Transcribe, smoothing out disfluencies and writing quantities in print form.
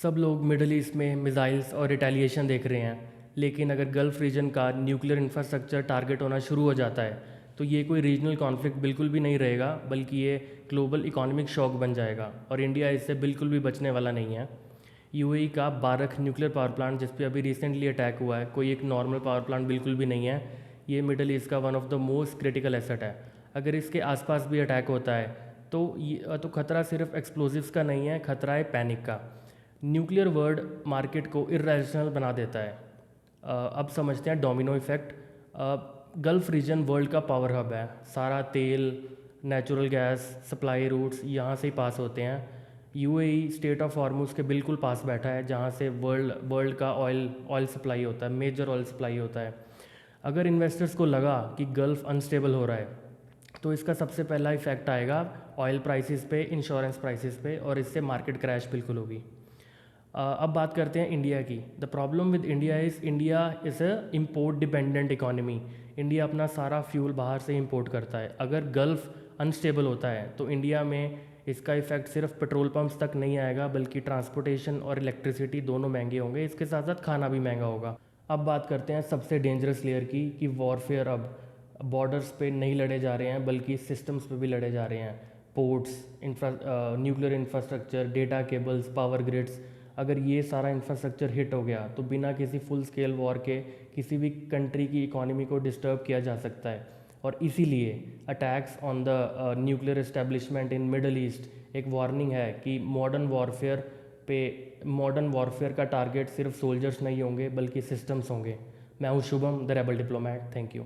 सब लोग middle east में मिसाइल्स और रिटेलिएशन देख रहे हैं, लेकिन अगर गल्फ़ रीजन का न्यूक्लियर इंफ्रास्ट्रक्चर टारगेट होना शुरू हो जाता है तो ये कोई रीजनल कॉन्फ्लिक्ट बिल्कुल भी नहीं रहेगा, बल्कि ये ग्लोबल इकोनॉमिक शॉक बन जाएगा और इंडिया इससे बिल्कुल भी बचने वाला नहीं है। यूएई का बारख न्यूक्लियर पावर प्लांट, जिस पे अभी रिसेंटली अटैक हुआ है, कोई एक नॉर्मल पावर प्लांट बिल्कुल भी नहीं है। ये मिडल ईस्ट का one of the most critical asset है। अगर इसके आसपास भी अटैक होता है तो खतरा सिर्फ एक्सप्लोजिव्स का नहीं है, खतरा है पैनिक का। न्यूक्लियर वर्ल्ड मार्केट को इरेशनल बना देता है। अब समझते हैं domino effect. Gulf region world का पावर हब है। सारा तेल, नेचुरल गैस सप्लाई रूट्स यहाँ से ही पास होते हैं। यूएई स्टेट ऑफ हॉर्मुज़ के बिल्कुल पास बैठा है, जहाँ से वर्ल्ड का ऑयल सप्लाई होता है, मेजर ऑयल सप्लाई होता है। अगर इन्वेस्टर्स को लगा कि गल्फ़ अनस्टेबल हो रहा है तो इसका सबसे पहला इफेक्ट आएगा ऑयल प्राइसेस पे, इंश्योरेंस प्राइसेस पे, और इससे मार्केट क्रैश बिल्कुल होगी। अब बात करते हैं इंडिया की। The problem with India is a import dependent economy. India अपना सारा फ्यूल बाहर से इंपोर्ट करता है। अगर गल्फ़ अनस्टेबल होता है तो इंडिया में इसका इफेक्ट सिर्फ पेट्रोल पंप्स तक नहीं आएगा, बल्कि ट्रांसपोर्टेशन और इलेक्ट्रिसिटी दोनों महंगे होंगे। इसके साथ साथ खाना भी महंगा होगा। अब बात करते हैं सबसे डेंजरस लेयर की, कि वॉरफेयर अब बॉर्डर्स पे नहीं लड़े जा रहे हैं, बल्कि सिस्टम्स पे भी लड़े जा रहे हैं। Ports, nuclear infrastructure, data cables, power grids, अगर ये सारा इंफ्रास्ट्रक्चर हिट हो गया तो बिना किसी फुल स्केल वॉर के किसी भी कंट्री की इकोनॉमी को डिस्टर्ब किया जा सकता है। और इसीलिए attacks on the nuclear establishment in middle east एक वार्निंग है कि मॉडर्न वॉरफेयर का टारगेट सिर्फ सोल्जर्स नहीं होंगे, बल्कि सिस्टम्स होंगे। मैं हूँ Shubham, the rebel diplomat. Thank you.